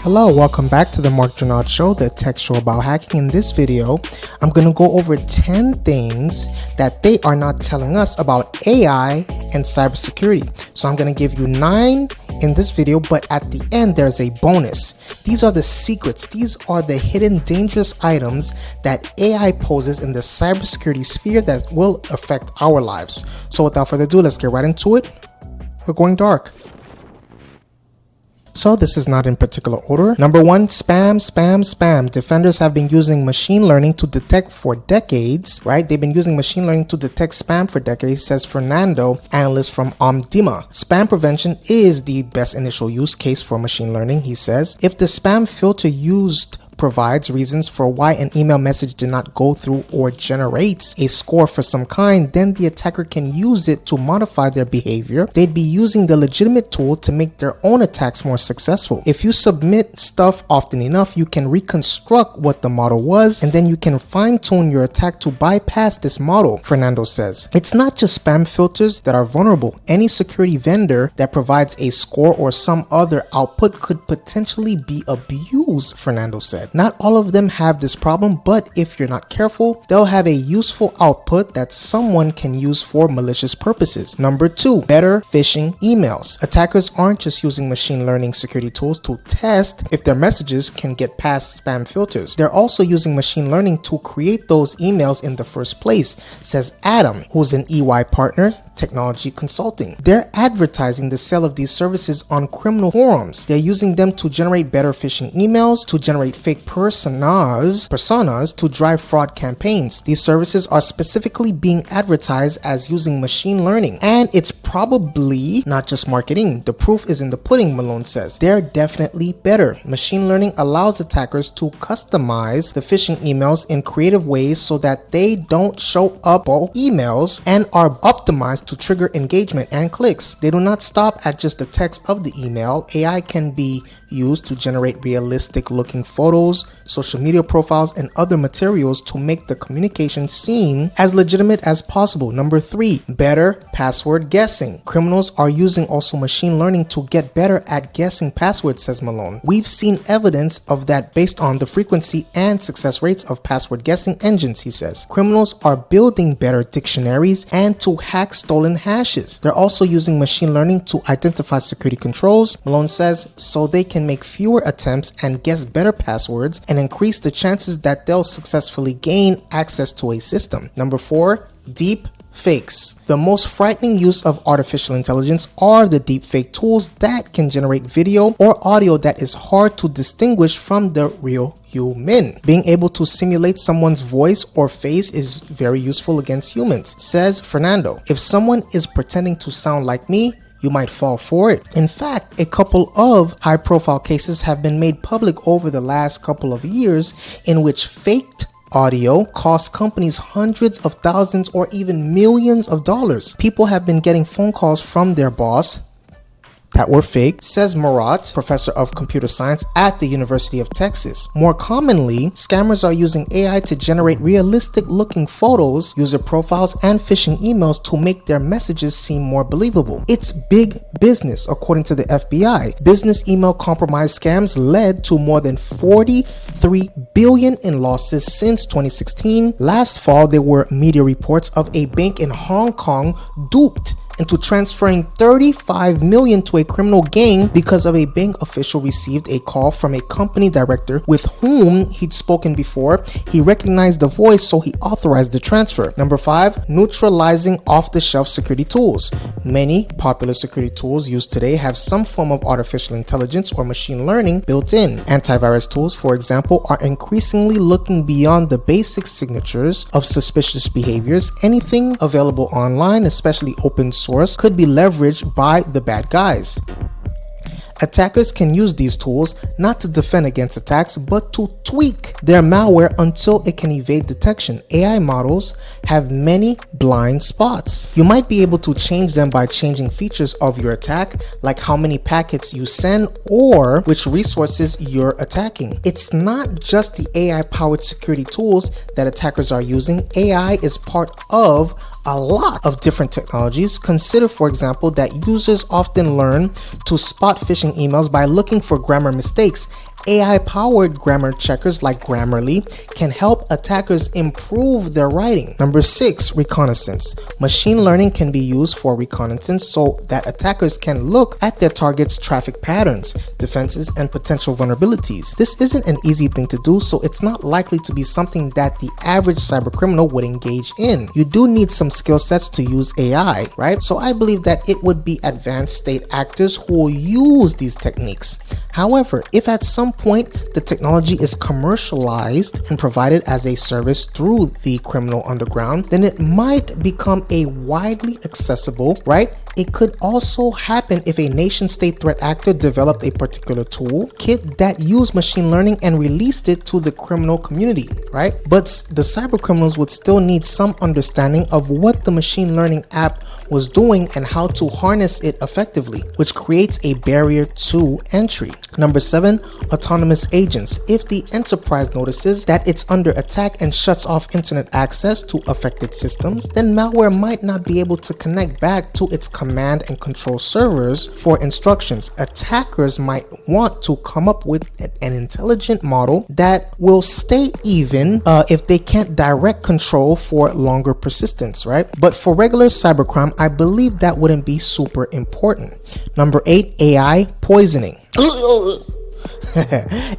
Hello, welcome back to the Mark Junod Show, the tech show about hacking. In this video, I'm going to go over 10 things that they are not telling us about AI and cybersecurity. So I'm going to give you 9 in this video, but at the end, there's a bonus. These are the secrets. These are the hidden dangerous items that AI poses in the cybersecurity sphere that will affect our lives. So without further ado, let's get right into it. We're going dark. So this is not in particular order. Number 1, spam. Defenders have been using machine learning to detect for decades, right? They've been using machine learning to detect spam for decades, says Fernando, analyst from Omdima. Spam prevention is the best initial use case for machine learning, he says. If the spam filter used provides reasons for why an email message did not go through or generates a score for some kind, then the attacker can use it to modify their behavior. They'd be using the legitimate tool to make their own attacks more successful. If you submit stuff often enough, you can reconstruct what the model was, and then you can fine-tune your attack to bypass this model, Fernando says. It's not just spam filters that are vulnerable. Any security vendor that provides a score or some other output could potentially be abused, Fernando said. Not all of them have this problem, but if you're not careful, they'll have a useful output that someone can use for malicious purposes. Number 2, better phishing emails. Attackers aren't just using machine learning security tools to test if their messages can get past spam filters. They're also using machine learning to create those emails in the first place, says Adam, who's an EY partner, Technology Consulting. They're advertising the sale of these services on criminal forums. They're using them to generate better phishing emails, to generate fake personas to drive fraud campaigns. These services are specifically being advertised as using machine learning, and it's probably not just marketing. The proof is in the pudding, Malone says. They're definitely better. Machine learning allows attackers to customize the phishing emails in creative ways so that they don't show up all emails and are optimized to trigger engagement and clicks. They do not stop at just the text of the email. AI can be used to generate realistic looking photos, social media profiles, and other materials to make the communication seem as legitimate as possible. Number 3, better password guessing. Criminals are using also machine learning to get better at guessing passwords, says Malone. We've seen evidence of that based on the frequency and success rates of password guessing engines, he says. Criminals are building better dictionaries and to hack stolen hashes. They're also using machine learning to identify security controls, Malone says, so they can make fewer attempts and guess better passwords and increase the chances that they'll successfully gain access to a system. Number 4, deep fakes. The most frightening use of artificial intelligence are the deepfake tools that can generate video or audio that is hard to distinguish from the real human. Being able to simulate someone's voice or face is very useful against humans, says Fernando. If someone is pretending to sound like me, you might fall for it. In fact, a couple of high-profile cases have been made public over the last couple of years in which faked audio cost companies hundreds of thousands or even millions of dollars. People have been getting phone calls from their boss that were fake, says Murat, professor of computer science at the University of Texas. More commonly, scammers are using AI to generate realistic looking photos, user profiles, and phishing emails to make their messages seem more believable. It's big business, according to the FBI. Business email compromise scams led to more than $43 billion in losses since 2016. Last fall, there were media reports of a bank in Hong Kong duped into transferring $35 million to a criminal gang because of a bank official received a call from a company director with whom he'd spoken before. He recognized the voice, so he authorized the transfer. Number 5, neutralizing off-the-shelf security tools. Many popular security tools used today have some form of artificial intelligence or machine learning built in. Antivirus tools, for example, are increasingly looking beyond the basic signatures of suspicious behaviors. Anything available online, especially open source, could be leveraged by the bad guys. Attackers can use these tools not to defend against attacks, but to tweak their malware until it can evade detection. AI models have many blind spots. You might be able to change them by changing features of your attack, like how many packets you send or which resources you're attacking. It's not just the AI-powered security tools that attackers are using. AI is part of a lot of different technologies. Consider, for example, that users often learn to spot phishing phishing emails by looking for grammar mistakes. AI-powered grammar checkers like Grammarly can help attackers improve their writing. Number 6, reconnaissance. Machine learning can be used for reconnaissance so that attackers can look at their target's traffic patterns, defenses, and potential vulnerabilities. This isn't an easy thing to do, so it's not likely to be something that the average cybercriminal would engage in. You do need some skill sets to use AI, right? So I believe that it would be advanced state actors who will use these techniques. However, if at some point the technology is commercialized and provided as a service through the criminal underground, then it might become a widely accessible, right? It could also happen if a nation-state threat actor developed a particular tool kit that used machine learning and released it to the criminal community, right? But the cyber criminals would still need some understanding of what the machine learning app was doing and how to harness it effectively, which creates a barrier to entry. Number 7, autonomous agents. If the enterprise notices that it's under attack and shuts off internet access to affected systems, then malware might not be able to connect back to its command and control servers for instructions. Attackers might want to come up with an intelligent model that will stay even if they can't direct control for longer persistence, right? But for regular cybercrime, I believe that wouldn't be super important. Number 8, AI poisoning.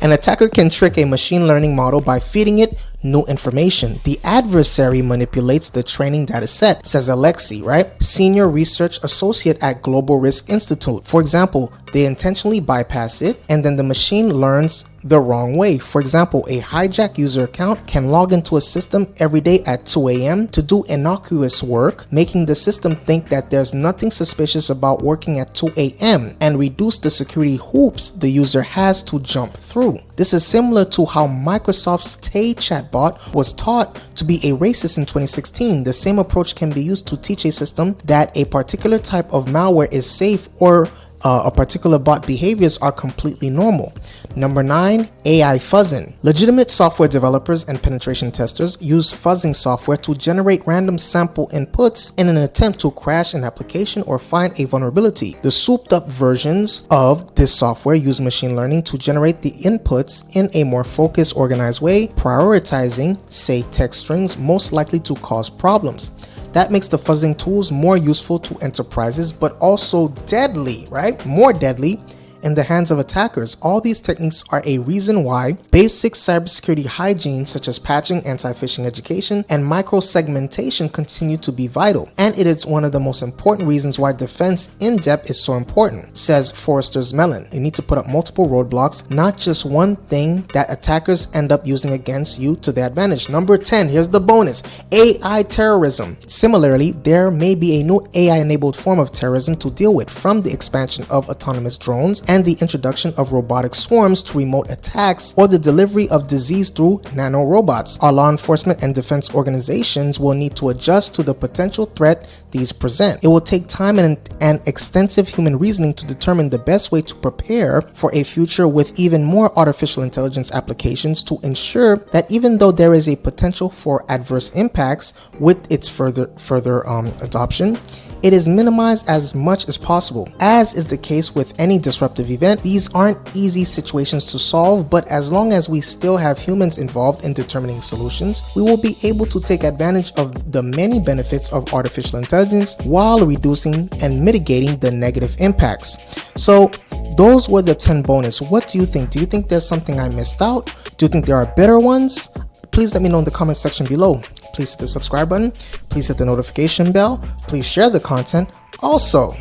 An attacker can trick a machine learning model by feeding it new information. The adversary manipulates the training data set, says Alexei, right? Senior research associate at Global Risk Institute. For example, they intentionally bypass it and then the machine learns the wrong way. For example, a hijacked user account can log into a system every day at 2 a.m. to do innocuous work, making the system think that there's nothing suspicious about working at 2 a.m. and reduce the security hoops the user has to jump through. This is similar to how Microsoft's Tay chatbot was taught to be a racist in 2016. The same approach can be used to teach a system that a particular type of malware is safe or a particular bot behaviors are completely normal. Number 9, AI fuzzing. Legitimate software developers and penetration testers use fuzzing software to generate random sample inputs in an attempt to crash an application or find a vulnerability. The souped up versions of this software use machine learning to generate the inputs in a more focused, organized way, prioritizing, say, text strings most likely to cause problems. That makes the fuzzing tools more useful to enterprises, but also deadly, right? More deadly in the hands of attackers. All these techniques are a reason why basic cybersecurity hygiene such as patching, anti-phishing education, and micro-segmentation continue to be vital. And it is one of the most important reasons why defense in depth is so important, says Forrester's Mellon. You need to put up multiple roadblocks, not just one thing that attackers end up using against you to their advantage. Number 10, here's the bonus, AI terrorism. Similarly, there may be a new AI-enabled form of terrorism to deal with, from the expansion of autonomous drones and the introduction of robotic swarms to remote attacks or the delivery of disease through nanorobots. Our law enforcement and defense organizations will need to adjust to the potential threat these present. It will take time and extensive human reasoning to determine the best way to prepare for a future with even more artificial intelligence applications to ensure that even though there is a potential for adverse impacts with its further adoption, it is minimized as much as possible. As is the case with any disruptive event, these aren't easy situations to solve, but as long as we still have humans involved in determining solutions, we will be able to take advantage of the many benefits of artificial intelligence while reducing and mitigating the negative impacts. So those were the 10 bonus. What do you think? Do you think there's something I missed out? Do you think there are better ones? Please let me know in the comment section below. Please hit the subscribe button. Please hit the notification bell. Please share the content. Also,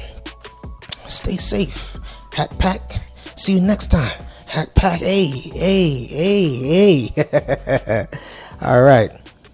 stay safe. Hack Pack. See you next time. Hack Pack. Hey. All right.